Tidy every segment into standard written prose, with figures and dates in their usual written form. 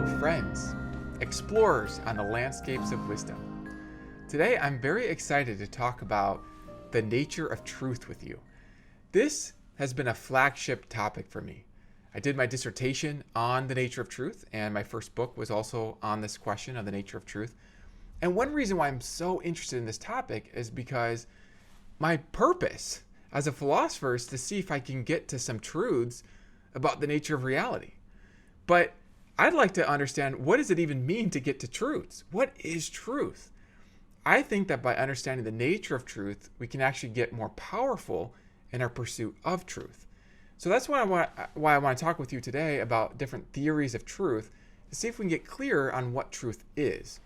about friends, explorers on the landscapes of wisdom. Today, I'm very excited to talk about the nature of truth with you. This has been a flagship topic for me. I did my dissertation on the nature of truth, and my first book was also on this question of the nature of truth. And one reason why I'm so interested in this topic is because my purpose as a philosopher is to see if I can get to some truths about the nature of reality. But I'd like to understand, what does it even mean to get to truths? What is truth? I think that by understanding the nature of truth, we can actually get more powerful in our pursuit of truth. So that's why I want to talk with you today about different theories of truth, to see if we can get clearer on what truth is.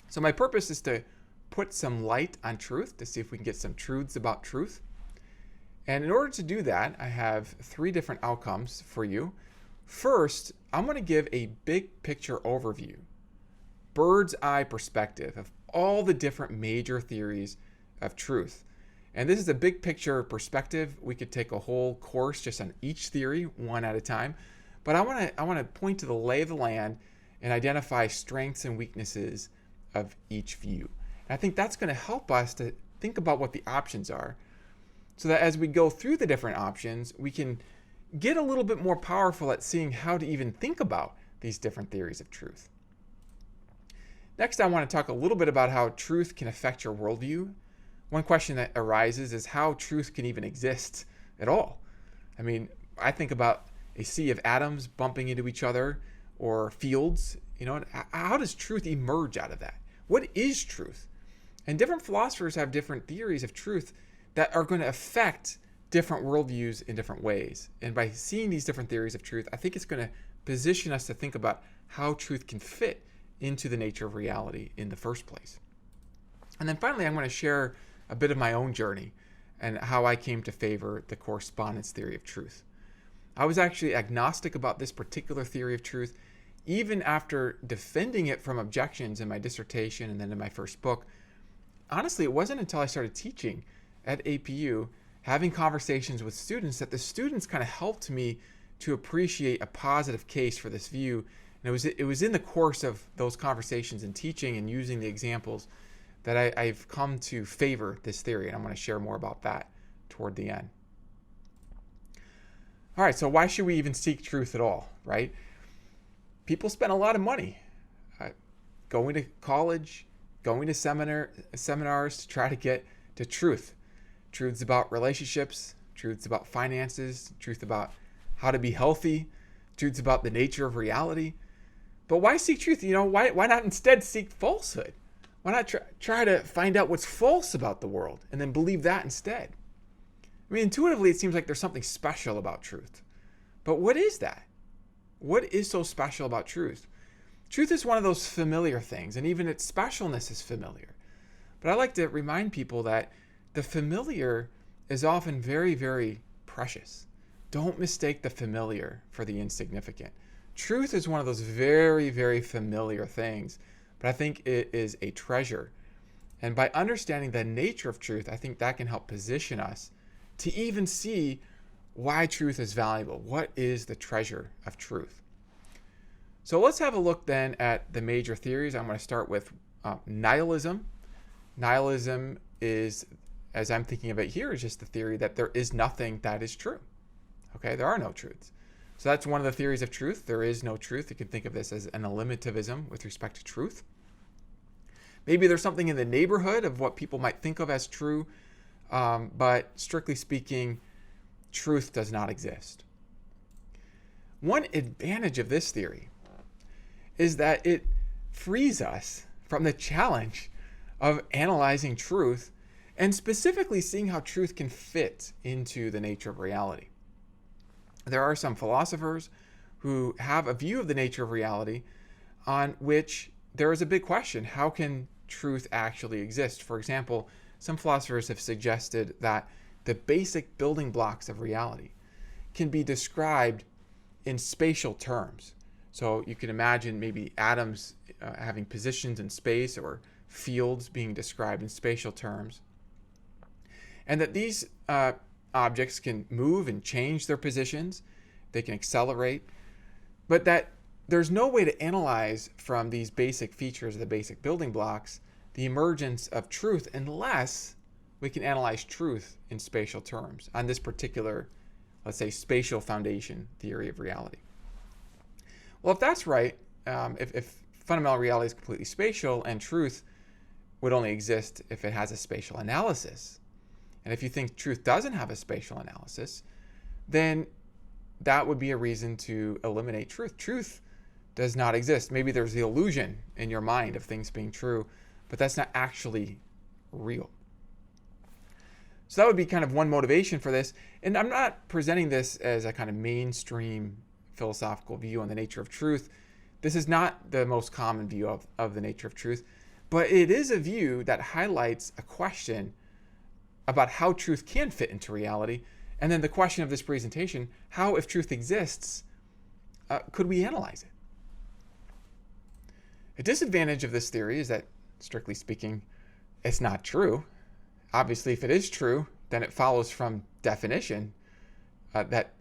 So my purpose is to put some light on truth, to see if we can get some truths about truth. And in order to do that, I have three different outcomes for you. First, I'm going to give a big picture overview, bird's eye perspective of all the different major theories of truth. And this is a big picture perspective. We could take a whole course just on each theory, one at a time. But I want to point to the lay of the land and identify strengths and weaknesses of each view. And I think that's going to help us to think about what the options are, so that as we go through the different options, we can get a little bit more powerful at seeing how to even think about these different theories of truth. Next, I want to talk a little bit about how truth can affect your worldview. One question that arises is how truth can even exist at all. I mean, I think about a sea of atoms bumping into each other, or fields. How does truth emerge out of that? What is truth? And different philosophers have different theories of truth that are going to affect different worldviews in different ways. And by seeing these different theories of truth, I think it's going to position us to think about how truth can fit into the nature of reality in the first place. And then finally, I'm going to share a bit of my own journey and how I came to favor the correspondence theory of truth. I was actually agnostic about this particular theory of truth, even after defending it from objections in my dissertation and then in my first book. Honestly, it wasn't until I started teaching at APU, having conversations with students, that the students kind of helped me to appreciate a positive case for this view. And it was in the course of those conversations and teaching and using the examples that I've come to favor this theory. And I'm going to share more about that toward the end. All right, so why should we even seek truth at all, right? People spend a lot of money going to college, going to seminars to try to get to truth. Truths about relationships, truths about finances, truth about how to be healthy, truths about the nature of reality. But why seek truth? Why not instead seek falsehood? Why not try to find out what's false about the world and then believe that instead? I mean, intuitively, it seems like there's something special about truth. But what is that? What is so special about truth? Truth is one of those familiar things, and even its specialness is familiar. But I like to remind people that the familiar is often very, very precious. Don't mistake the familiar for the insignificant. Truth is one of those very, very familiar things, but I think it is a treasure. And by understanding the nature of truth, I think that can help position us to even see why truth is valuable. What is the treasure of truth? So let's have a look then at the major theories. I'm going to start with nihilism. Nihilism is, as I'm thinking of it here, is just the theory that there is nothing that is true. Okay, there are no truths. So that's one of the theories of truth. There is no truth. You can think of this as an relativism with respect to truth. Maybe there's something in the neighborhood of what people might think of as true, but strictly speaking, truth does not exist. One advantage of this theory is that it frees us from the challenge of analyzing truth and specifically seeing how truth can fit into the nature of reality. There are some philosophers who have a view of the nature of reality on which there is a big question: how can truth actually exist? For example, some philosophers have suggested that the basic building blocks of reality can be described in spatial terms. So you can imagine maybe atoms having positions in space, or fields being described in spatial terms. And that these objects can move and change their positions. They can accelerate. But that there's no way to analyze from these basic features, the basic building blocks, the emergence of truth unless we can analyze truth in spatial terms on this particular, let's say, spatial foundation theory of reality. Well, if that's right, if fundamental reality is completely spatial and truth would only exist if it has a spatial analysis, and if you think truth doesn't have a spatial analysis, then that would be a reason to eliminate truth. Truth does not exist. Maybe there's the illusion in your mind of things being true, but that's not actually real. So that would be kind of one motivation for this. And I'm not presenting this as a kind of mainstream philosophical view on the nature of truth. This is not the most common view of the nature of truth, but it is a view that highlights a question about how truth can fit into reality. And then the question of this presentation, how, if truth exists, could we analyze it? A disadvantage of this theory is that, strictly speaking, it's not true. Obviously, if it is true, then it follows from definition that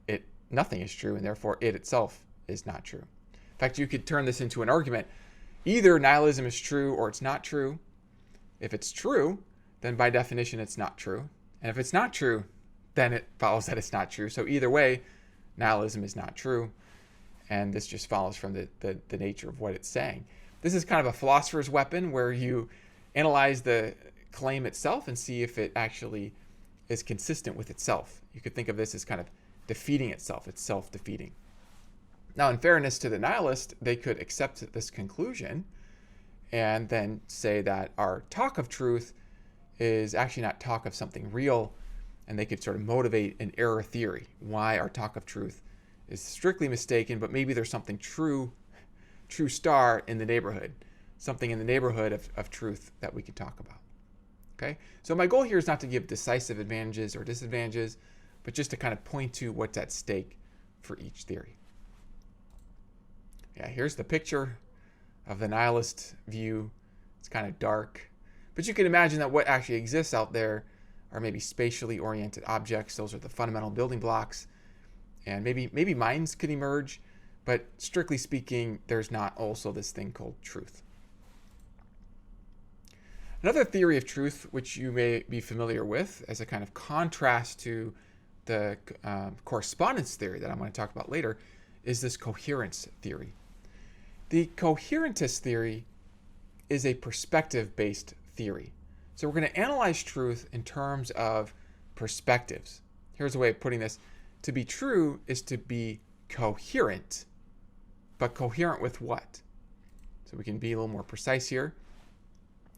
nothing is true, and therefore it itself is not true. In fact, you could turn this into an argument. Either nihilism is true or it's not true. If it's true, then by definition it's not true. And if it's not true, then it follows that it's not true. So either way, nihilism is not true. And this just follows from the nature of what it's saying. This is kind of a philosopher's weapon where you analyze the claim itself and see if it actually is consistent with itself. You could think of this as kind of defeating itself. It's self-defeating. Now, in fairness to the nihilist, they could accept this conclusion and then say that our talk of truth is actually not talk of something real, and they could sort of motivate an error theory, why our talk of truth is strictly mistaken, but maybe there's something true star in the neighborhood, something in the neighborhood of truth that we could talk about. Okay, so my goal here is not to give decisive advantages or disadvantages, but just to kind of point to what's at stake for each theory. Yeah, here's the picture of the nihilist view. It's kind of dark, but you can imagine that what actually exists out there are maybe spatially oriented objects. Those are the fundamental building blocks, and maybe minds could emerge, but strictly speaking, there's not also this thing called truth. Another theory of truth, which you may be familiar with as a kind of contrast to the correspondence theory that I'm going to talk about later, is this coherence theory. The coherentist theory is a perspective-based theory. So we're going to analyze truth in terms of perspectives. Here's a way of putting this. To be true is to be coherent, but coherent with what? So we can be a little more precise here.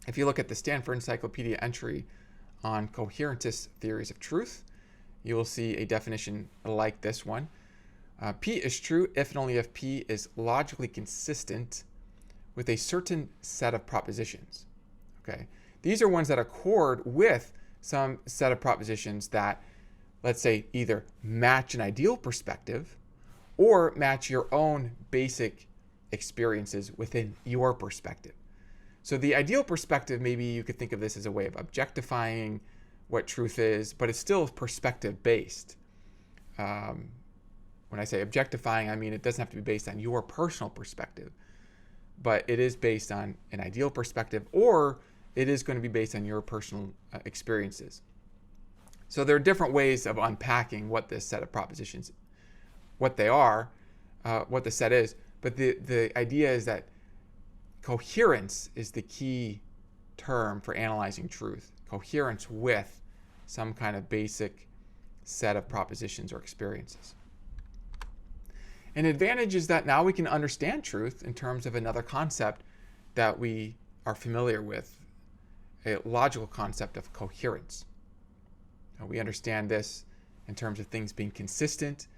If you look at the Stanford Encyclopedia entry on coherentist theories of truth, you will see a definition like this one. P is true if and only if P is logically consistent with a certain set of propositions. Okay, these are ones that accord with some set of propositions that, let's say, either match an ideal perspective or match your own basic experiences within your perspective. So the ideal perspective, maybe you could think of this as a way of objectifying what truth is, but it's still perspective-based. When I say objectifying, I mean it doesn't have to be based on your personal perspective, but it is based on an ideal perspective, or it is going to be based on your personal experiences. So there are different ways of unpacking what this set of propositions, what they are, what the set is, but the idea is that coherence is the key term for analyzing truth. Coherence with some kind of basic set of propositions or experiences. An advantage is that now we can understand truth in terms of another concept that we are familiar with, a logical concept of coherence. Now, we understand this in terms of things being consistent,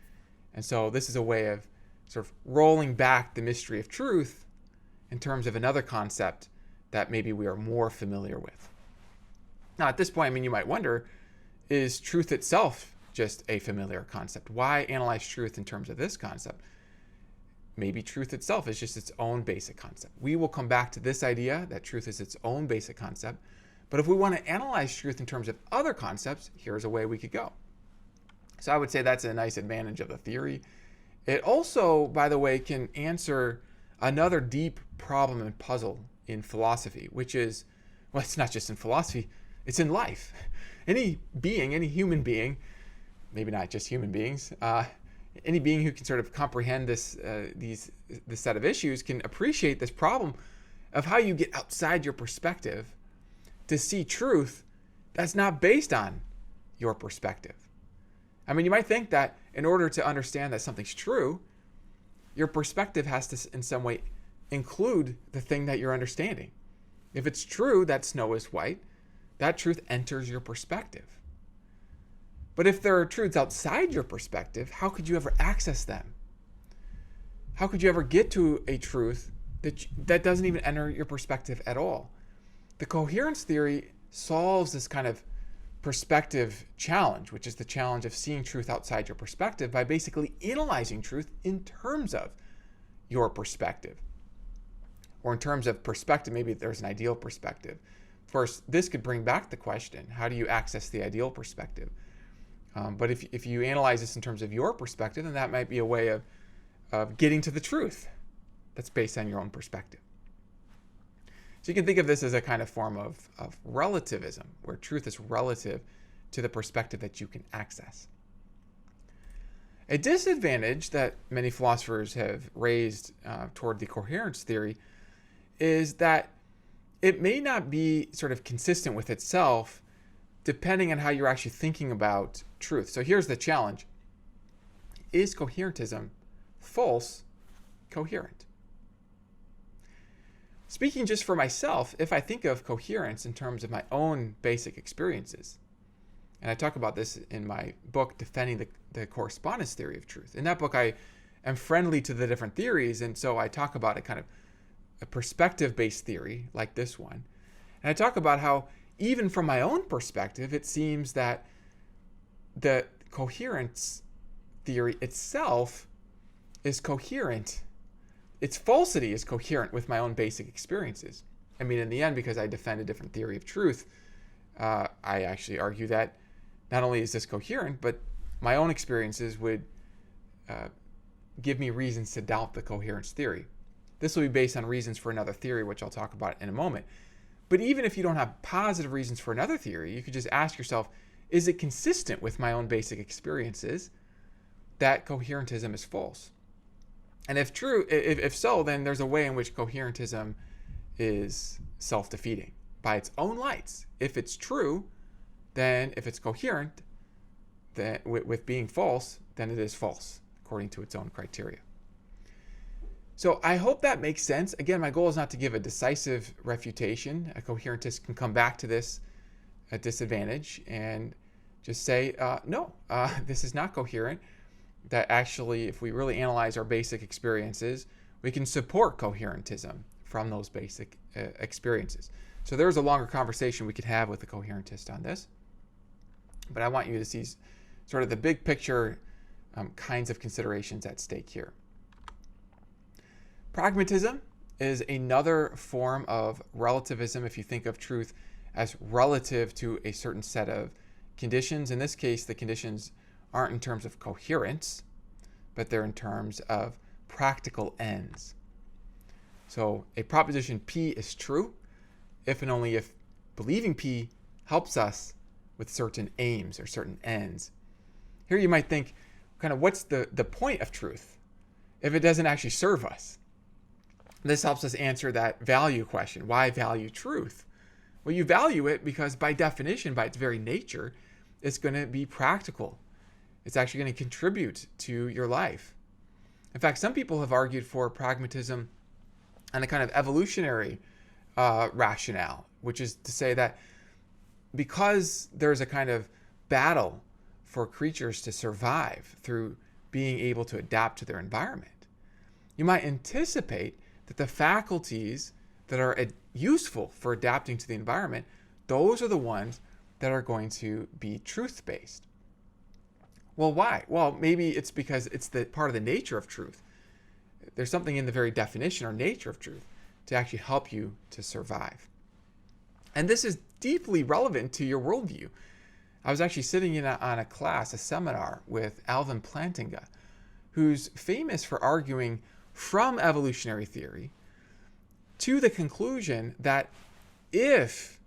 and so this is a way of sort of rolling back the mystery of truth in terms of another concept that maybe we are more familiar with. Now, at this point, I mean, you might wonder, is truth itself just a familiar concept? Why analyze truth in terms of this concept? Maybe truth itself is just its own basic concept. We will come back to this idea that truth is its own basic concept. But if we want to analyze truth in terms of other concepts, here's a way we could go. So I would say that's a nice advantage of the theory. It also, by the way, can answer another deep problem and puzzle in philosophy, which is, well, it's not just in philosophy, it's in life. Any being, any human being, maybe not just human beings, any being who can sort of comprehend this set of issues can appreciate this problem of how you get outside your perspective to see truth that's not based on your perspective. I mean, you might think that in order to understand that something's true, your perspective has to in some way include the thing that you're understanding. If it's true that snow is white, that truth enters your perspective. But if there are truths outside your perspective, how could you ever access them? How could you ever get to a truth that doesn't even enter your perspective at all? The coherence theory solves this kind of perspective challenge, which is the challenge of seeing truth outside your perspective, by basically analyzing truth in terms of your perspective. Or in terms of perspective, maybe there's an ideal perspective. Of course, this could bring back the question, how do you access the ideal perspective? But if you analyze this in terms of your perspective, then that might be a way of getting to the truth that's based on your own perspective. So you can think of this as a kind of form of relativism, where truth is relative to the perspective that you can access. A disadvantage that many philosophers have raised toward the coherence theory is that it may not be sort of consistent with itself depending on how you're actually thinking about truth. So here's the challenge. Is coherentism false coherent? Speaking just for myself, if I think of coherence in terms of my own basic experiences, and I talk about this in my book, Defending the Correspondence Theory of Truth. In that book, I am friendly to the different theories, and so I talk about a kind of a perspective-based theory like this one. And I talk about how even from my own perspective, it seems that the coherence theory itself is coherent. Its falsity is coherent with my own basic experiences. I mean, in the end, because I defend a different theory of truth, I actually argue that not only is this coherent, but my own experiences would give me reasons to doubt the coherence theory. This will be based on reasons for another theory, which I'll talk about in a moment. But even if you don't have positive reasons for another theory, you could just ask yourself, is it consistent with my own basic experiences that coherentism is false? And if true, if so, then there's a way in which coherentism is self-defeating by its own lights. If it's true, then if it's coherent, then with being false, then it is false according to its own criteria. So I hope that makes sense. Again, my goal is not to give a decisive refutation. A coherentist can come back to this disadvantage and just say, no, this is not coherent. That actually, if we really analyze our basic experiences, we can support coherentism from those basic experiences. So there's a longer conversation we could have with the coherentist on this. But I want you to see sort of the big picture kinds of considerations at stake here. Pragmatism is another form of relativism if you think of truth as relative to a certain set of conditions. In this case, the conditions aren't in terms of coherence, but they're in terms of practical ends. So a proposition P is true if and only if believing P helps us with certain aims or certain ends. Here you might think, kind of, what's the point of truth if it doesn't actually serve us? This helps us answer that value question. Why value truth? Well, you value it because by definition, by its very nature, it's going to be practical. It's actually going to contribute to your life. In fact, some people have argued for pragmatism on a kind of evolutionary rationale, which is to say that because there's a kind of battle for creatures to survive through being able to adapt to their environment, you might anticipate that the faculties that are useful for adapting to the environment, those are the ones that are going to be truth-based. Well, why? Well, maybe it's because it's the part of the nature of truth. There's something in the very definition or nature of truth to actually help you to survive. And this is deeply relevant to your worldview. I was actually sitting in on a class, a seminar with Alvin Plantinga, who's famous for arguing from evolutionary theory to the conclusion that if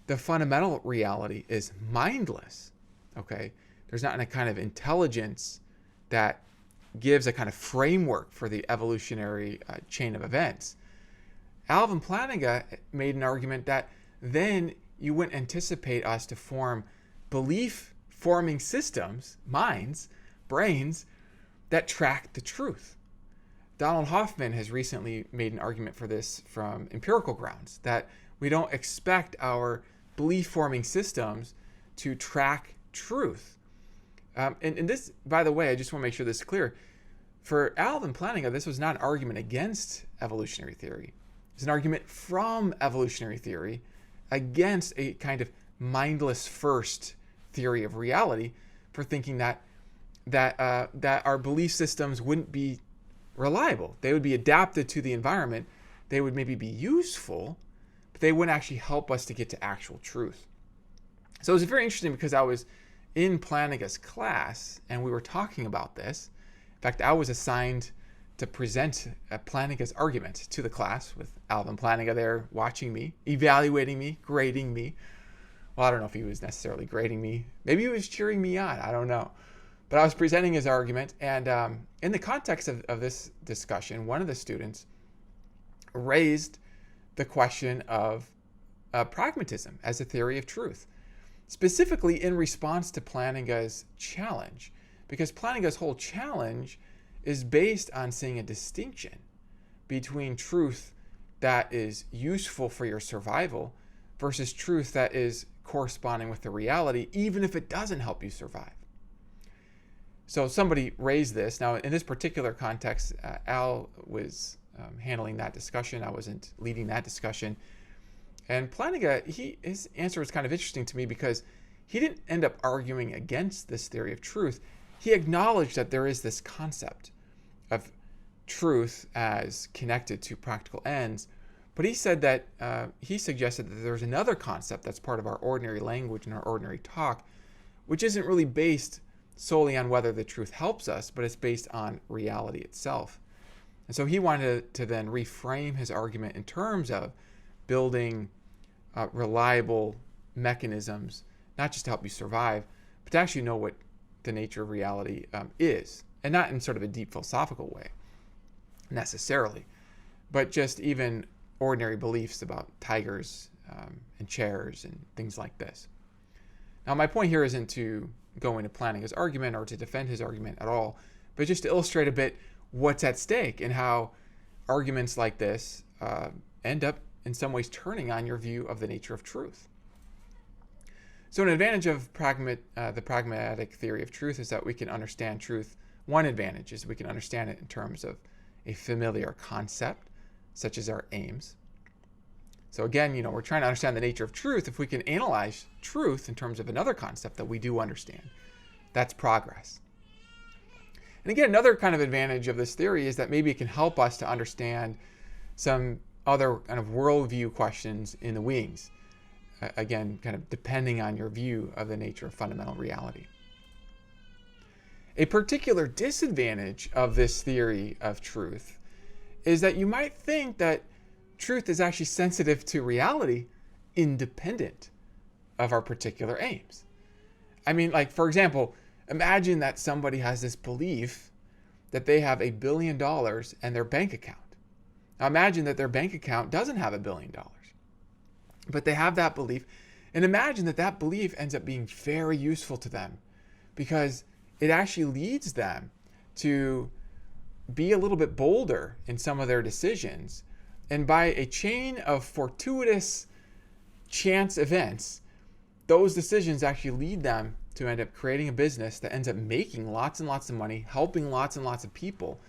the fundamental reality is mindless, okay, there's not a kind of intelligence that gives a kind of framework for the evolutionary chain of events. Alvin Plantinga made an argument that then you wouldn't anticipate us to form belief-forming systems, minds, brains, that track the truth. Donald Hoffman has recently made an argument for this from empirical grounds, that we don't expect our belief-forming systems to track truth. And this, by the way, I just want to make sure this is clear. For Alvin Plantinga, this was not an argument against evolutionary theory. It's an argument from evolutionary theory against a kind of mindless first theory of reality, for thinking that our belief systems wouldn't be reliable. They would be adapted to the environment. They would maybe be useful, but they wouldn't actually help us to get to actual truth. So it was very interesting because I was in Plantinga's class and we were talking about this. In fact, I was assigned to present Plantinga's argument to the class with Alvin Plantinga there watching me, evaluating me, grading me. Well, I don't know if he was necessarily grading me. Maybe he was cheering me on. I don't know. But I was presenting his argument, and in the context of this discussion, one of the students raised the question of pragmatism as a theory of truth, specifically in response to Plantinga's challenge, because Plantinga's whole challenge is based on seeing a distinction between truth that is useful for your survival versus truth that is corresponding with the reality, even if it doesn't help you survive. So somebody raised this. Now, in this particular context, Al was handling that discussion. I wasn't leading that discussion. And Plantinga, his answer was kind of interesting to me because he didn't end up arguing against this theory of truth. He acknowledged that there is this concept of truth as connected to practical ends. But he said that he suggested that there's another concept that's part of our ordinary language and our ordinary talk, which isn't really based solely on whether the truth helps us, but it's based on reality itself. And so he wanted to then reframe his argument in terms of building reliable mechanisms, not just to help you survive, but to actually know what the nature of reality is. And not in sort of a deep philosophical way, necessarily, but just even ordinary beliefs about tigers and chairs and things like this. Now, my point here isn't to go into Plantinga's argument or to defend his argument at all, but just to illustrate a bit what's at stake and how arguments like this end up in some ways turning on your view of the nature of truth. So an advantage of the pragmatic theory of truth is that we can understand truth. One advantage is we can understand it in terms of a familiar concept, such as our aims. So again, we're trying to understand the nature of truth. If we can analyze truth in terms of another concept that we do understand, that's progress. And again, another kind of advantage of this theory is that maybe it can help us to understand some other kind of worldview questions in the wings. Again, kind of depending on your view of the nature of fundamental reality. A particular disadvantage of this theory of truth is that you might think that truth is actually sensitive to reality independent of our particular aims. I mean, like, for example, imagine that somebody has this belief that they have $1 billion in their bank account. Now imagine that their bank account doesn't have $1 billion, but they have that belief. And imagine that that belief ends up being very useful to them because it actually leads them to be a little bit bolder in some of their decisions. And by a chain of fortuitous chance events, those decisions actually lead them to end up creating a business that ends up making lots and lots of money, helping lots and lots of people,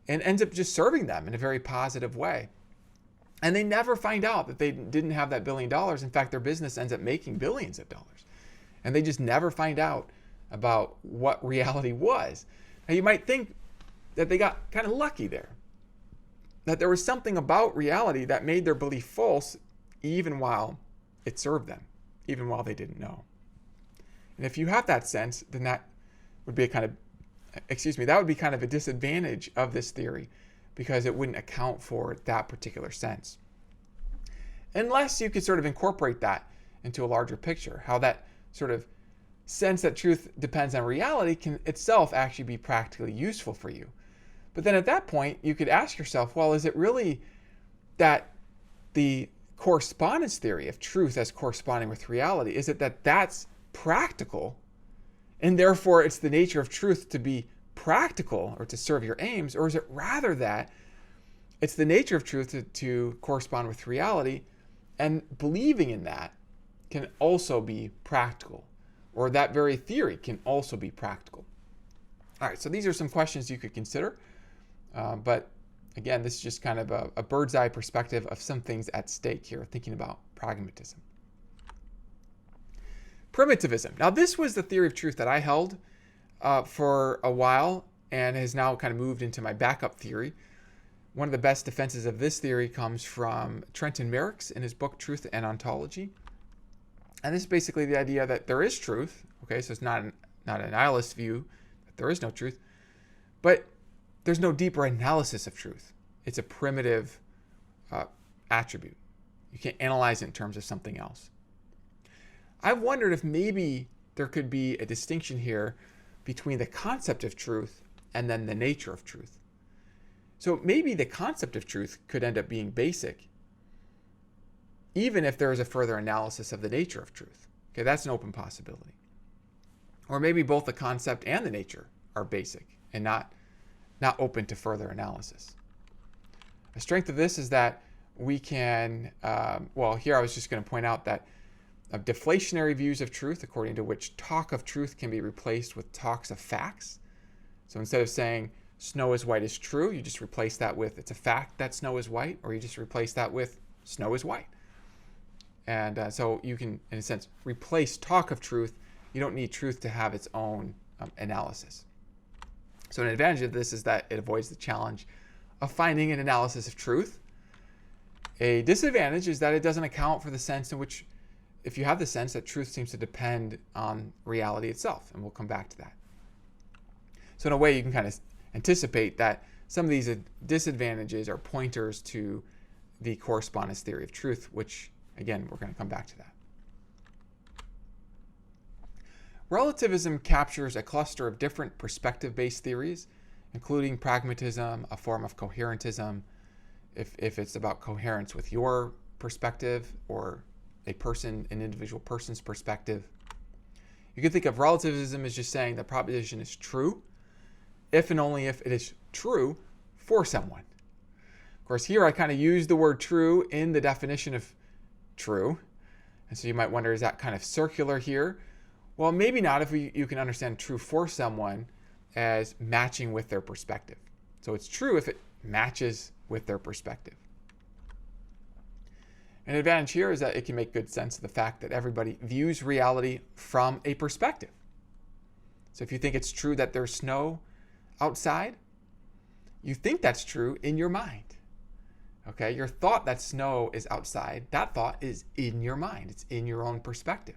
and ends up just serving them in a very positive way. And they never find out that they didn't have that $1 billion. In fact, their business ends up making billions of dollars. And they just never find out about what reality was. Now, you might think that they got kind of lucky there, that there was something about reality that made their belief false even while it served them, even while they didn't know. And if you have that sense, then that would be kind of a disadvantage of this theory, because it wouldn't account for that particular sense. Unless you could sort of incorporate that into a larger picture, how that sort of sense that truth depends on reality can itself actually be practically useful for you. But then at that point, you could ask yourself, well, is it really that the correspondence theory of truth as corresponding with reality, is it that that's practical, and therefore it's the nature of truth to be practical or to serve your aims, or is it rather that it's the nature of truth to correspond with reality, and believing in that can also be practical, or that very theory can also be practical? All right, so these are some questions you could consider, but again, this is just kind of a bird's eye perspective of some things at stake here, thinking about pragmatism. Primitivism. Now, this was the theory of truth that I held for a while and has now kind of moved into my backup theory. One of the best defenses of this theory comes from Trenton Merrick's in his book, Truth and Ontology. And this is basically the idea that there is truth. Okay, so it's not a nihilist view that there is no truth, but there's no deeper analysis of truth. It's a primitive attribute. You can't analyze it in terms of something else. I've wondered if maybe there could be a distinction here between the concept of truth and then the nature of truth. So maybe the concept of truth could end up being basic, even if there is a further analysis of the nature of truth. Okay, that's an open possibility. Or maybe both the concept and the nature are basic and not open to further analysis. The strength of this is that we can, here I was just going to point out that deflationary views of truth, according to which talk of truth can be replaced with talks of facts. So instead of saying snow is white is true, you just replace that with it's a fact that snow is white, or you just replace that with snow is white. And so you can, in a sense, replace talk of truth. You don't need truth to have its own analysis. So an advantage of this is that it avoids the challenge of finding an analysis of truth. A disadvantage is that it doesn't account for the sense in which, if you have the sense that truth seems to depend on reality itself, and we'll come back to that. So in a way, you can kind of anticipate that some of these disadvantages are pointers to the correspondence theory of truth, which, again, we're going to come back to that. Relativism captures a cluster of different perspective-based theories, including pragmatism, a form of coherentism, if it's about coherence with your perspective or an individual person's perspective. You can think of relativism as just saying the proposition is true if and only if it is true for someone. Of course, here I kind of use the word true in the definition of true. And so you might wonder, is that kind of circular here? Well, maybe not if you can understand true for someone as matching with their perspective. So it's true if it matches with their perspective. An advantage here is that it can make good sense of the fact that everybody views reality from a perspective. So if you think it's true that there's snow outside, you think that's true in your mind. Okay, your thought that snow is outside, that thought is in your mind. It's in your own perspective.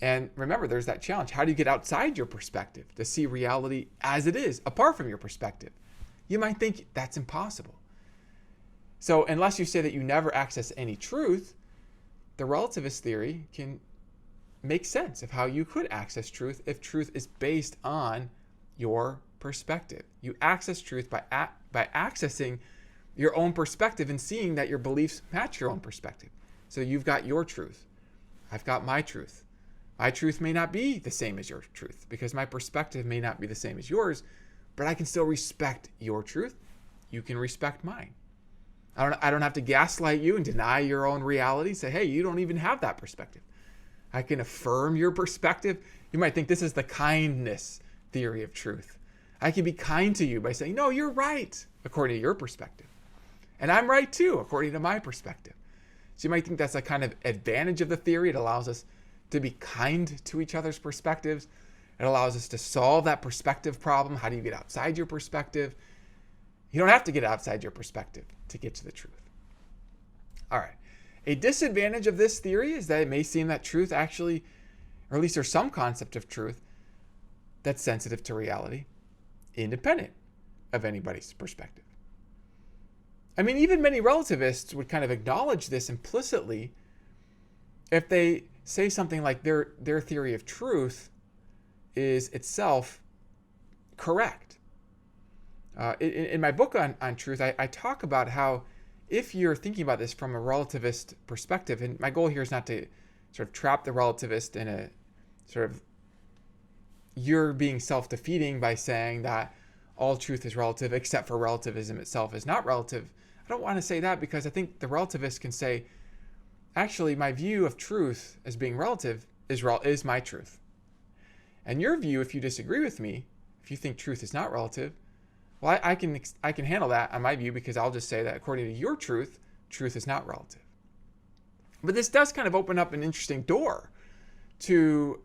And remember, there's that challenge. How do you get outside your perspective to see reality as it is, apart from your perspective? You might think that's impossible. So unless you say that you never access any truth, the relativist theory can make sense of how you could access truth if truth is based on your perspective. You access truth by accessing your own perspective and seeing that your beliefs match your own perspective. So you've got your truth. I've got my truth. My truth may not be the same as your truth because my perspective may not be the same as yours, but I can still respect your truth. You can respect mine. I don't have to gaslight you and deny your own reality. Say, hey, you don't even have that perspective. I can affirm your perspective. You might think this is the kindness theory of truth. I can be kind to you by saying, no, you're right, according to your perspective. And I'm right too, according to my perspective. So you might think that's a kind of advantage of the theory. It allows us to be kind to each other's perspectives. It allows us to solve that perspective problem. How do you get outside your perspective? You don't have to get outside your perspective to get to the truth. All right. A disadvantage of this theory is that it may seem that truth actually, or at least there's some concept of truth that's sensitive to reality, independent of anybody's perspective. I mean, even many relativists would kind of acknowledge this implicitly if they say something like their theory of truth is itself correct. In my book on truth, I talk about how if you're thinking about this from a relativist perspective, and my goal here is not to sort of trap the relativist in a sort of you're being self-defeating by saying that all truth is relative except for relativism itself is not relative. I don't want to say that because I think the relativist can say, actually, my view of truth as being relative is my truth. And your view, if you disagree with me, if you think truth is not relative, well, I can handle that on my view because I'll just say that according to your truth, truth is not relative. But this does kind of open up an interesting door to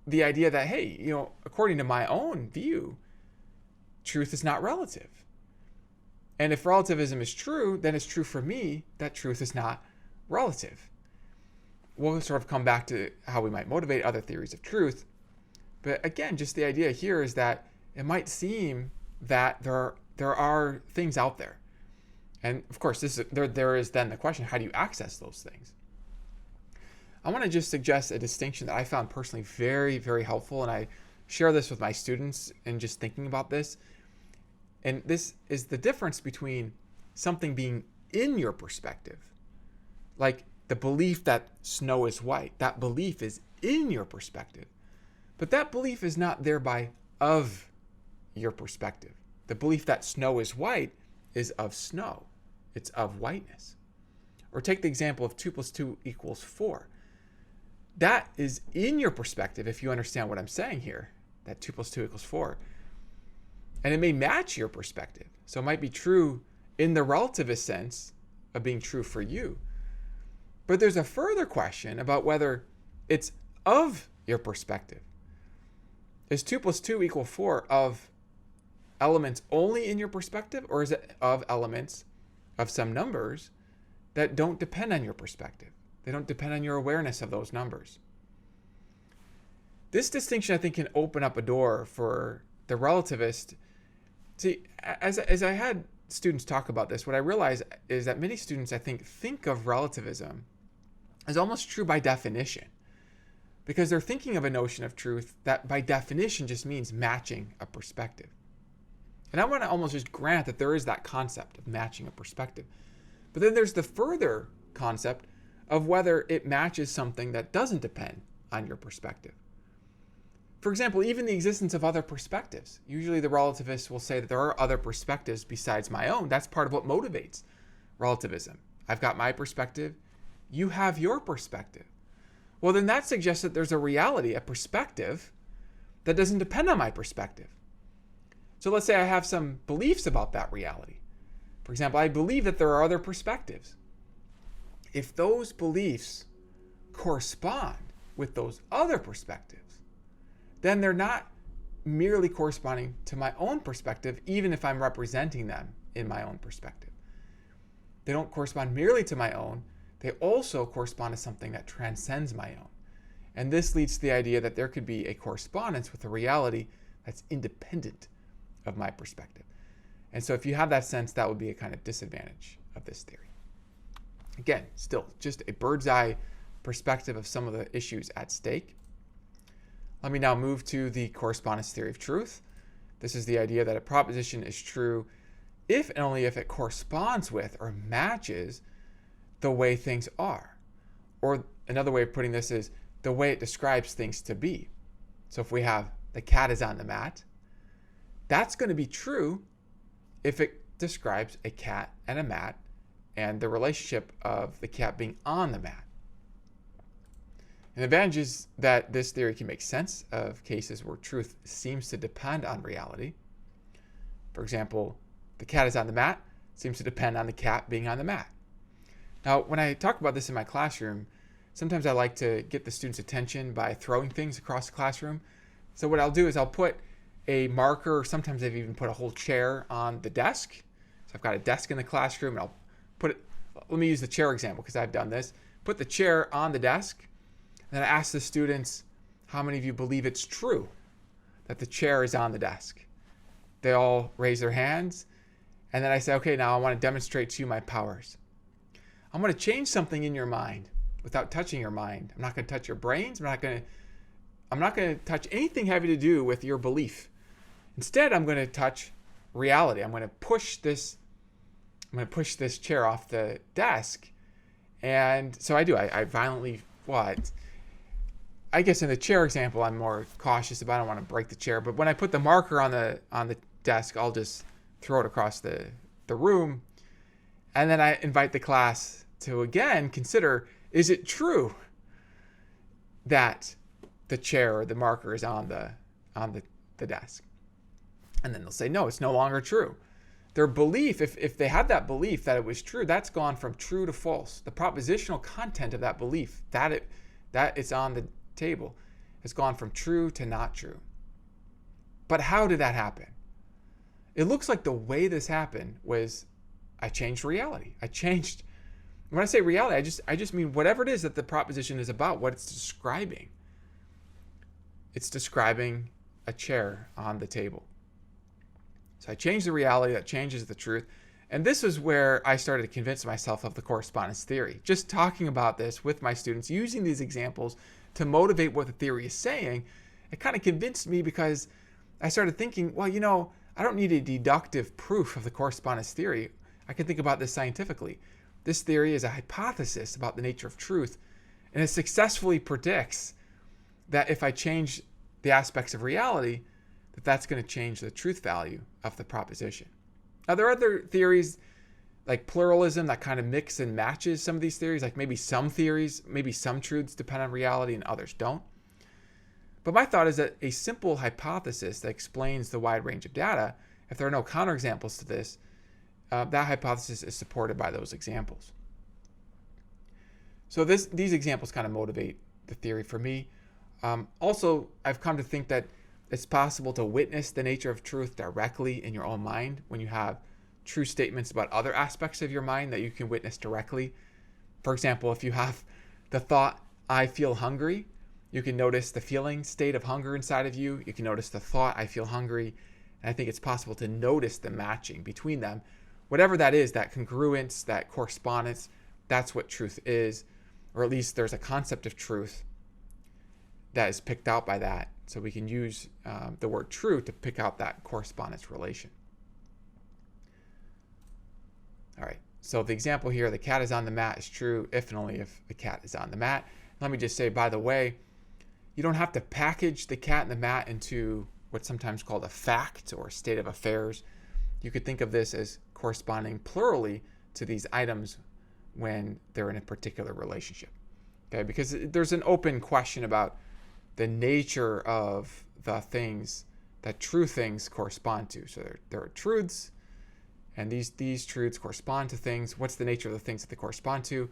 the idea that, hey, according to my own view, truth is not relative. And if relativism is true, then it's true for me that truth is not relative. We'll sort of come back to how we might motivate other theories of truth. But again, just the idea here is that it might seem that there are things out there. And of course, there is then the question, how do you access those things? I want to just suggest a distinction that I found personally very, very helpful, and I share this with my students in just thinking about this. And this is the difference between something being in your perspective, like the belief that snow is white. That belief is in your perspective, but that belief is not thereby of your perspective. The belief that snow is white is of snow. It's of whiteness. Or take the example of 2 + 2 = 4. That is in your perspective, if you understand what I'm saying here, that 2 + 2 = 4. And it may match your perspective. So it might be true in the relativist sense of being true for you. But there's a further question about whether it's of your perspective. Is 2 + 2 = 4 of elements only in your perspective, or is it of elements of some numbers that don't depend on your perspective? They don't depend on your awareness of those numbers. This distinction, I think, can open up a door for the relativist. See, as I had students talk about this, what I realize is that many students, I think of relativism as almost true by definition, because they're thinking of a notion of truth that by definition just means matching a perspective. And I want to almost just grant that there is that concept of matching a perspective. But then there's the further concept of whether it matches something that doesn't depend on your perspective. For example, even the existence of other perspectives. Usually the relativists will say that there are other perspectives besides my own. That's part of what motivates relativism. I've got my perspective. You have your perspective. Well, then that suggests that there's a reality, a perspective, that doesn't depend on my perspective. So let's say I have some beliefs about that reality. For example, I believe that there are other perspectives. If those beliefs correspond with those other perspectives, then they're not merely corresponding to my own perspective, even if I'm representing them in my own perspective. They don't correspond merely to my own. They also correspond to something that transcends my own. And this leads to the idea that there could be a correspondence with a reality that's independent of my perspective. And so if you have that sense, that would be a kind of disadvantage of this theory. Again, still just a bird's eye perspective of some of the issues at stake. Let me now move to the correspondence theory of truth. This is the idea that a proposition is true if and only if it corresponds with or matches the way things are. Or another way of putting this is the way it describes things to be. So if we have the cat is on the mat, that's going to be true if it describes a cat and a mat and the relationship of the cat being on the mat. An advantage is that this theory can make sense of cases where truth seems to depend on reality. For example, the cat is on the mat seems to depend on the cat being on the mat. Now, when I talk about this in my classroom, sometimes I like to get the students' attention by throwing things across the classroom. So what I'll do is I'll put a marker, or sometimes I've even put a whole chair on the desk. So I've got a desk in the classroom, and I'll put it, let me use the chair example because I've done this. Put the chair on the desk, and then I ask the students, how many of you believe it's true that the chair is on the desk? They all raise their hands, And then I say, okay, now I want to demonstrate to you my powers. I'm going to change something in your mind without touching your mind. I'm not going to touch your brains. I'm not going to touch anything having to do with your belief. Instead, I'm going to touch reality. I'm going to push this chair off the desk. And so I do. I violently, I guess in the chair example, I'm more cautious about. I don't want to break the chair. But when I put the marker on the desk, I'll just throw it across the room. And then I invite the class to again consider, is it true that the chair or the marker is on the desk? And then they'll say, no, it's no longer true. Their belief, if they had that belief that it was true, that's gone from true to false. The propositional content of that belief, that it's on the table, has gone from true to not true. But how did that happen? It looks like the way this happened was I changed reality. When I say reality, I just mean whatever it is that the proposition is about, what it's describing. It's describing a chair on the table. So I changed the reality, that changes the truth. And this is where I started to convince myself of the correspondence theory. Just talking about this with my students, using these examples to motivate what the theory is saying, it kind of convinced me because I started thinking, well, I don't need a deductive proof of the correspondence theory. I can think about this scientifically. This theory is a hypothesis about the nature of truth, and it successfully predicts that if I change the aspects of reality, that's going to change the truth value of the proposition. Now, there are other theories like pluralism that kind of mix and matches some of these theories, like maybe some truths depend on reality and others don't. But my thought is that a simple hypothesis that explains the wide range of data, if there are no counterexamples to this, that hypothesis is supported by those examples. So these examples kind of motivate the theory for me. Also, I've come to think that it's possible to witness the nature of truth directly in your own mind when you have true statements about other aspects of your mind that you can witness directly. For example, if you have the thought, I feel hungry, you can notice the feeling state of hunger inside of you. You can notice the thought, I feel hungry. And I think it's possible to notice the matching between them. Whatever that is, that congruence, that correspondence, that's what truth is. Or at least there's a concept of truth that is picked out by that. So we can use the word true to pick out that correspondence relation. All right, so the example here, the cat is on the mat, is true if and only if the cat is on the mat. Let me just say, by the way, you don't have to package the cat and the mat into what's sometimes called a fact or state of affairs. You could think of this as corresponding plurally to these items when they're in a particular relationship. Okay, because there's an open question about the nature of the things that true things correspond to. So there are truths, and these truths correspond to things. What's the nature of the things that they correspond to?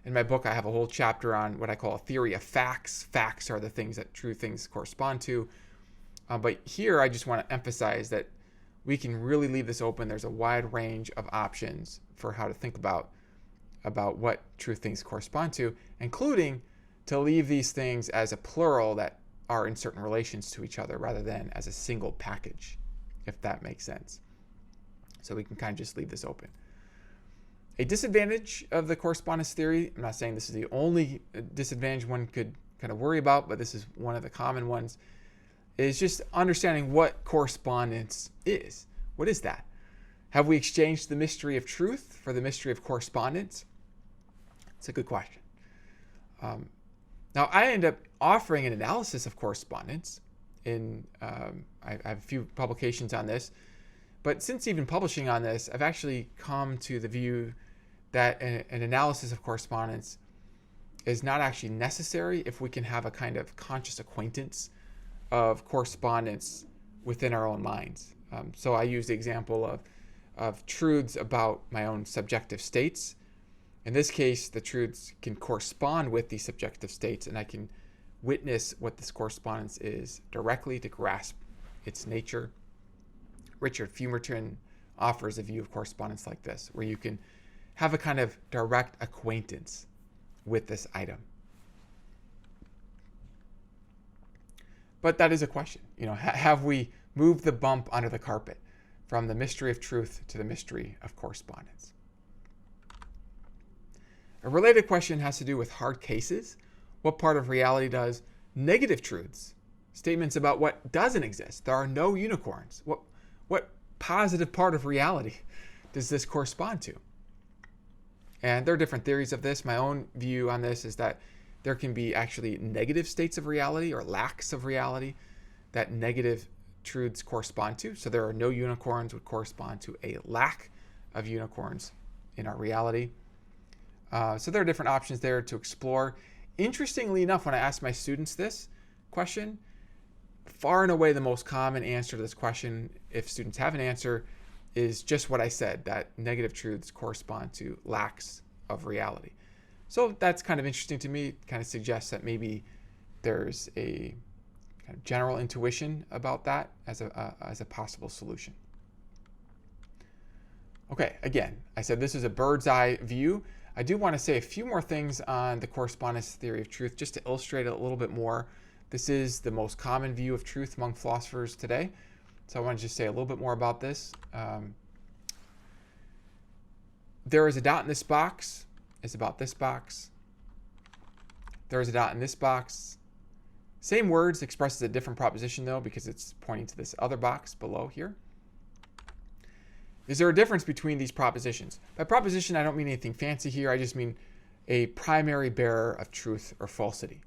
In my book, I have a whole chapter on what I call a theory of facts. Facts are the things that true things correspond to. But here, I just want to emphasize that we can really leave this open. There's a wide range of options for how to think about what true things correspond to, including to leave these things as a plural that are in certain relations to each other rather than as a single package, if that makes sense. So we can kind of just leave this open. A disadvantage of the correspondence theory, I'm not saying this is the only disadvantage one could kind of worry about, but this is one of the common ones, is just understanding what correspondence is. What is that? Have we exchanged the mystery of truth for the mystery of correspondence? It's a good question. Now, I end up offering an analysis of correspondence. I have a few publications on this. But since even publishing on this, I've actually come to the view that an analysis of correspondence is not actually necessary if we can have a kind of conscious acquaintance of correspondence within our own minds. So I use the example of truths about my own subjective states. In this case, the truths can correspond with these subjective states, and I can witness what this correspondence is directly to grasp its nature. Richard Fumerton offers a view of correspondence like this, where you can have a kind of direct acquaintance with this item. But that is a question. Have we moved the bump under the carpet? from the mystery of truth to the mystery of correspondence. A related question has to do with hard cases. What part of reality does negative truths, statements about what doesn't exist, there are no unicorns, what positive part of reality does this correspond to? And there are different theories of this. My own view on this is that there can be actually negative states of reality or lacks of reality that negative truths correspond to. So there are no unicorns would correspond to a lack of unicorns in our reality. So there are different options there to explore. Interestingly enough, when I ask my students this question, far and away the most common answer to this question, if students have an answer, is just what I said, that negative truths correspond to lacks of reality. So that's kind of interesting to me. It kind of suggests that maybe there's a kind of general intuition about that as a possible solution. Okay, again, I said this is a bird's eye view. I do want to say a few more things on the correspondence theory of truth, just to illustrate it a little bit more. This is the most common view of truth among philosophers today. So I want to just say a little bit more about this. There is a dot in this box. It's about this box. There is a dot in this box. Same words, expresses a different proposition though, because it's pointing to this other box below here. Is there a difference between these propositions? By proposition, I don't mean anything fancy here. I just mean a primary bearer of truth or falsity.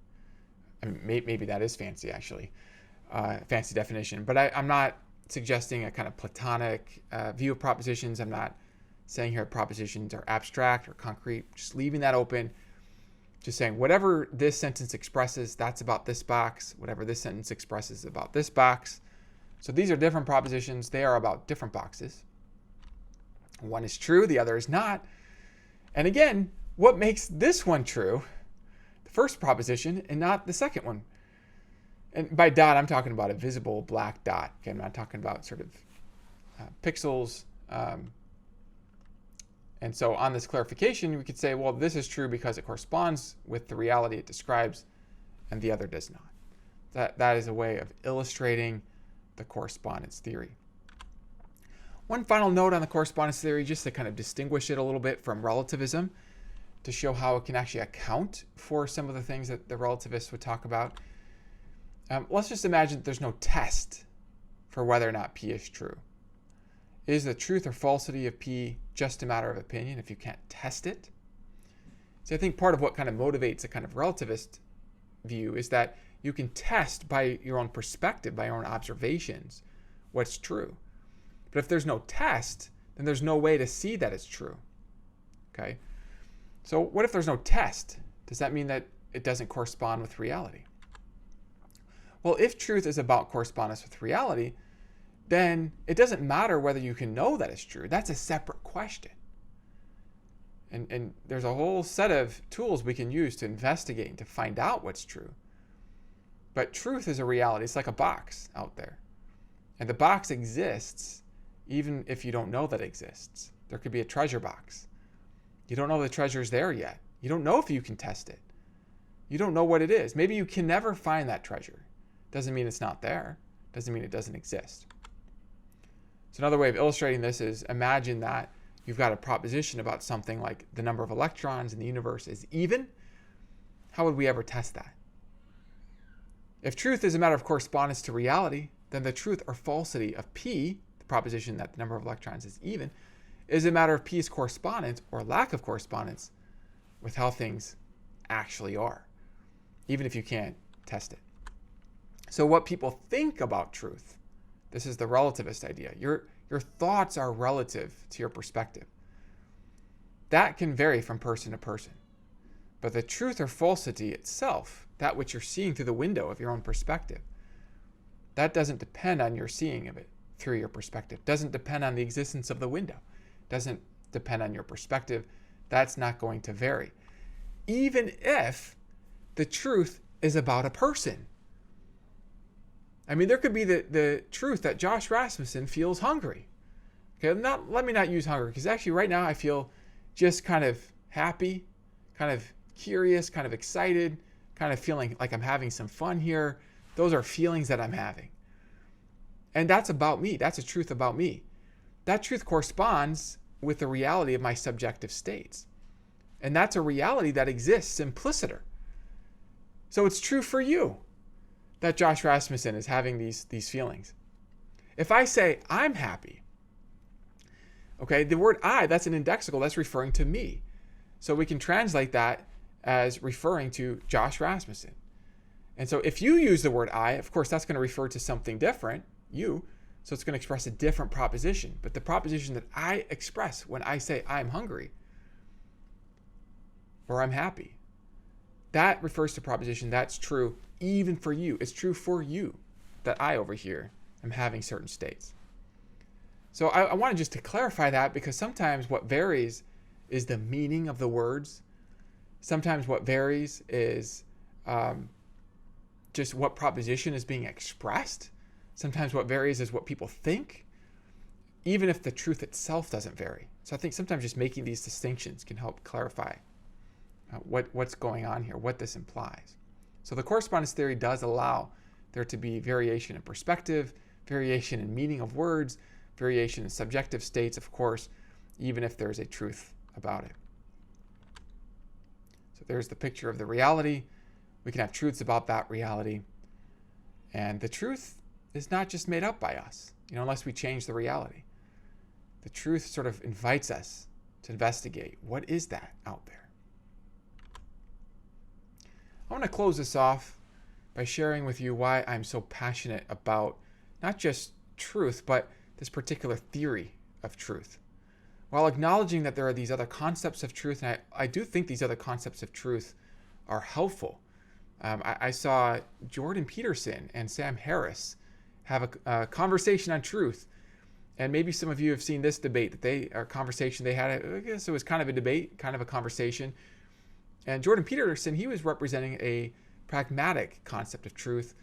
I mean, maybe that is fancy, actually, fancy definition. But I'm not suggesting a kind of Platonic view of propositions. I'm not saying here propositions are abstract or concrete. Just leaving that open. Just saying whatever this sentence expresses, that's about this box. Whatever this sentence expresses about this box. So these are different propositions. They are about different boxes. One is true, the other is not. And again, what makes this one true? The first proposition and not the second one. And by dot, I'm talking about a visible black dot. Okay, I'm not talking about sort of pixels. And so on this clarification, we could say, well, this is true because it corresponds with the reality it describes, and the other does not. That is a way of illustrating the correspondence theory. One final note on the correspondence theory, just to kind of distinguish it a little bit from relativism, to show how it can actually account for some of the things that the relativists would talk about. Let's just imagine that there's no test for whether or not P is true. Is the truth or falsity of P just a matter of opinion if you can't test it? So I think part of what kind of motivates a kind of relativist view is that you can test by your own perspective, by your own observations, what's true. But if there's no test, then there's no way to see that it's true. Okay? So what if there's no test? Does that mean that it doesn't correspond with reality? Well, if truth is about correspondence with reality, then it doesn't matter whether you can know that it's true. That's a separate question. And there's a whole set of tools we can use to investigate and to find out what's true. But truth is a reality. It's like a box out there. And the box exists even if you don't know that it exists. There could be a treasure box. You don't know the treasure's there yet. You don't know if you can test it. You don't know what it is. Maybe you can never find that treasure. Doesn't mean it's not there. Doesn't mean it doesn't exist. So another way of illustrating this is imagine that you've got a proposition about something like the number of electrons in the universe is even. How would we ever test that? If truth is a matter of correspondence to reality, then the truth or falsity of P, the proposition that the number of electrons is even, is a matter of P's correspondence or lack of correspondence with how things actually are, even if you can't test it. So what people think about truth, this is the relativist idea. Your thoughts are relative to your perspective. That can vary from person to person. But the truth or falsity itself, that which you're seeing through the window of your own perspective, that doesn't depend on your seeing of it through your perspective. Doesn't depend on the existence of the window. Doesn't depend on your perspective. That's not going to vary. Even if the truth is about a person. I mean, there could be the truth that Josh Rasmussen feels hungry. Okay, let me not use hungry, because actually right now I feel just kind of happy, kind of curious, kind of excited, kind of feeling like I'm having some fun here. Those are feelings that I'm having. And that's about me. That's a truth about me. that truth corresponds with the reality of my subjective states. And that's a reality that exists impliciter. So it's true for you that Josh Rasmussen is having these feelings. If I say I'm happy, okay, the word I, that's an indexical, that's referring to me. So we can translate that as referring to Josh Rasmussen. And so if you use the word I, of course, that's going to refer to something different, you. So it's going to express a different proposition. But the proposition that I express when I say I'm hungry or I'm happy, that refers to proposition that's true even for you. It's true for you that I over here am having certain states. So I wanted just to clarify that, because sometimes what varies is the meaning of the words. Sometimes what varies is just what proposition is being expressed. Sometimes what varies is what people think, even if the truth itself doesn't vary. So I think sometimes just making these distinctions can help clarify what's going on here, what this implies. So the correspondence theory does allow there to be variation in perspective, variation in meaning of words, variation in subjective states, of course, even if there's a truth about it. So there's the picture of the reality. We can have truths about that reality. And the truth is not just made up by us, unless we change the reality. The truth sort of invites us to investigate, what is that out there? I want to close this off by sharing with you why I'm so passionate about not just truth, but this particular theory of truth. While acknowledging that there are these other concepts of truth, and I do think these other concepts of truth are helpful. I saw Jordan Peterson and Sam Harris have a conversation on truth. And maybe some of you have seen this debate conversation they had. I guess it was kind of a debate, kind of a conversation. And Jordan Peterson, he was representing a pragmatic concept of truth,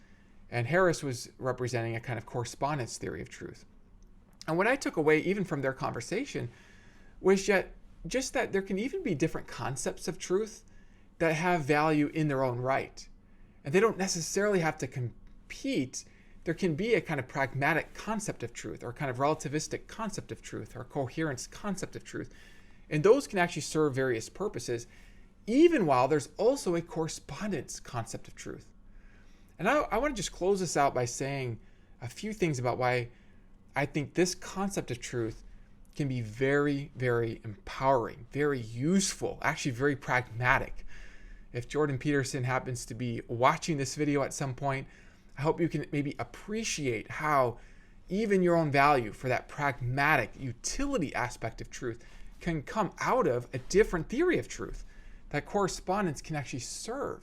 and Harris was representing a kind of correspondence theory of truth. And what I took away even from their conversation was just that there can even be different concepts of truth that have value in their own right. And they don't necessarily have to compete. There can be a kind of pragmatic concept of truth, or kind of relativistic concept of truth, or coherence concept of truth. And those can actually serve various purposes, even while there's also a correspondence concept of truth. And I want to just close this out by saying a few things about why I think this concept of truth can be very, very empowering, very useful, actually very pragmatic. If Jordan Peterson happens to be watching this video at some point, I hope you can maybe appreciate how even your own value for that pragmatic utility aspect of truth can come out of a different theory of truth. That correspondence can actually serve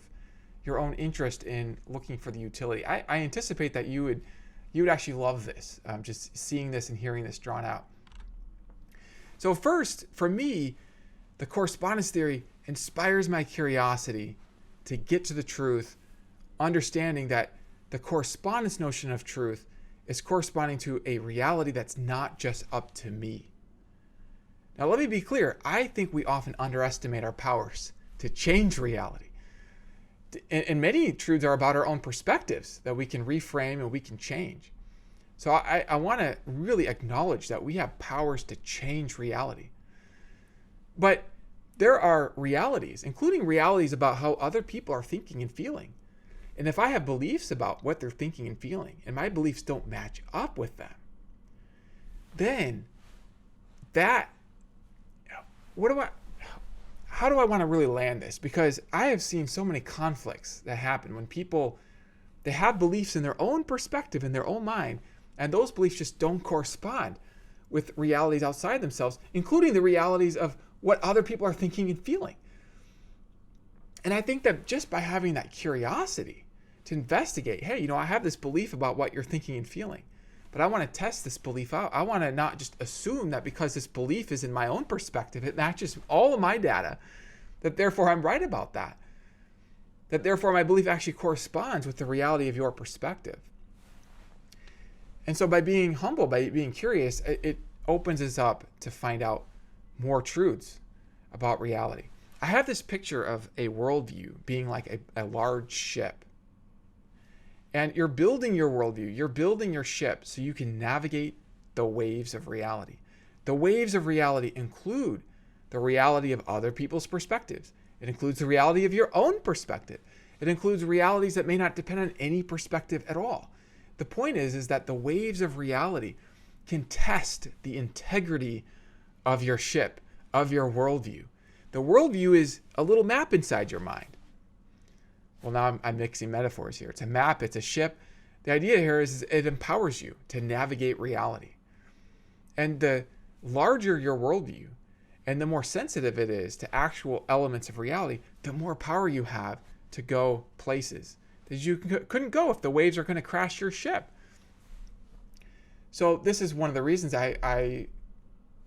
your own interest in looking for the utility. I anticipate that you would actually love this, just seeing this and hearing this drawn out. So first, for me, the correspondence theory inspires my curiosity to get to the truth, understanding that the correspondence notion of truth is corresponding to a reality that's not just up to me. Now, let me be clear. I think we often underestimate our powers to change reality. And many truths are about our own perspectives that we can reframe and we can change. So I want to really acknowledge that we have powers to change reality. But there are realities, including realities about how other people are thinking and feeling. And if I have beliefs about what they're thinking and feeling, and my beliefs don't match up with them, then how do I want to really land this? Because I have seen so many conflicts that happen when people, they have beliefs in their own perspective, in their own mind, and those beliefs just don't correspond with realities outside themselves, including the realities of what other people are thinking and feeling. And I think that just by having that curiosity to investigate, hey, I have this belief about what you're thinking and feeling, but I want to test this belief out. I want to not just assume that because this belief is in my own perspective, it matches all of my data, that therefore I'm right about that. That therefore my belief actually corresponds with the reality of your perspective. And so by being humble, by being curious, it opens us up to find out more truths about reality. I have this picture of a worldview being like a large ship. And you're building your worldview, you're building your ship so you can navigate the waves of reality. The waves of reality include the reality of other people's perspectives. It includes the reality of your own perspective. It includes realities that may not depend on any perspective at all. The point is that the waves of reality can test the integrity of your ship, of your worldview. The worldview is a little map inside your mind. Well, now I'm mixing metaphors here. It's a map, it's a ship. The idea here is it empowers you to navigate reality. And the larger your worldview and the more sensitive it is to actual elements of reality, the more power you have to go places that you couldn't go if the waves are going to crash your ship. So this is one of the reasons I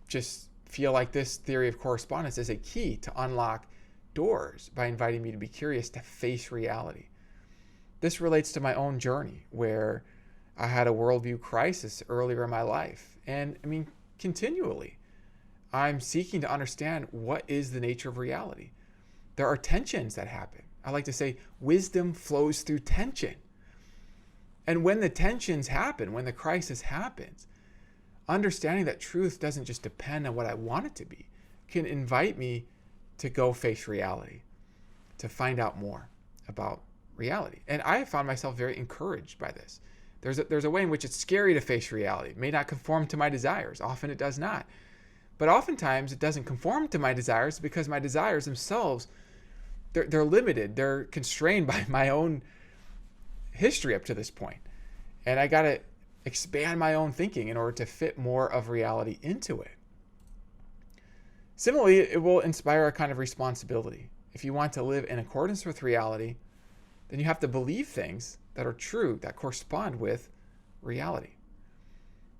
just feel like this theory of correspondence is a key to unlock doors by inviting me to be curious, to face reality. This relates to my own journey where I had a worldview crisis earlier in my life. And I mean, continually, I'm seeking to understand what is the nature of reality. There are tensions that happen. I like to say wisdom flows through tension. And when the tensions happen, when the crisis happens, understanding that truth doesn't just depend on what I want it to be can invite me to go face reality, to find out more about reality. And I have found myself very encouraged by this. There's a way in which it's scary to face reality. It may not conform to my desires. Often it does not. But oftentimes it doesn't conform to my desires because my desires themselves, they're limited. They're constrained by my own history up to this point. And I got to expand my own thinking in order to fit more of reality into it. Similarly, it will inspire a kind of responsibility. If you want to live in accordance with reality, then you have to believe things that are true, that correspond with reality.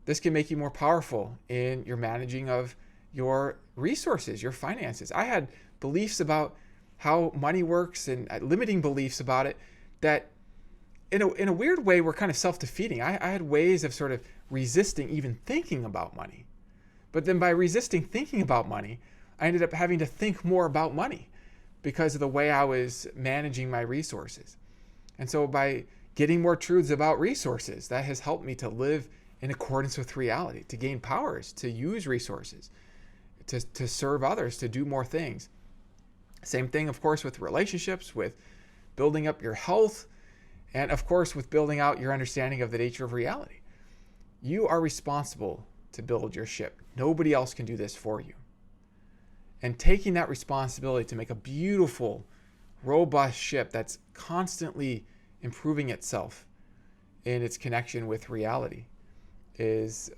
This can make you more powerful in your managing of your resources, your finances. I had beliefs about how money works and limiting beliefs about it that in a weird way were kind of self-defeating. I had ways of sort of resisting even thinking about money. But then by resisting thinking about money, I ended up having to think more about money because of the way I was managing my resources. And so by getting more truths about resources, that has helped me to live in accordance with reality, to gain powers, to use resources, to serve others, to do more things. Same thing, of course, with relationships, with building up your health, and of course, with building out your understanding of the nature of reality. You are responsible to build your ship. Nobody else can do this for you. And taking that responsibility to make a beautiful, robust ship that's constantly improving itself in its connection with reality is,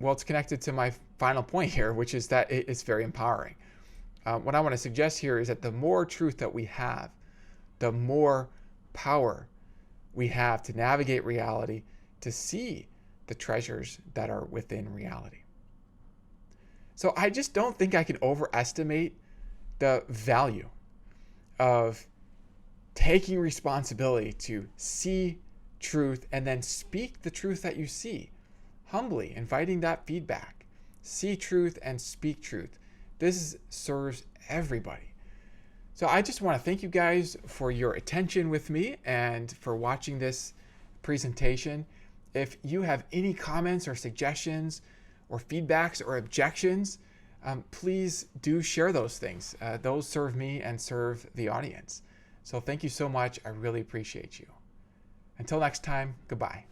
it's connected to my final point here, which is that it's very empowering. What I want to suggest here is that the more truth that we have, the more power we have to navigate reality, to see the treasures that are within reality. So I just don't think I can overestimate the value of taking responsibility to see truth and then speak the truth that you see, humbly inviting that feedback. See truth and speak truth. This serves everybody. So I just want to thank you guys for your attention with me and for watching this presentation. If you have any comments or suggestions or feedbacks or objections, please do share those things. Those serve me and serve the audience. So thank you so much. I really appreciate you. Until next time, goodbye.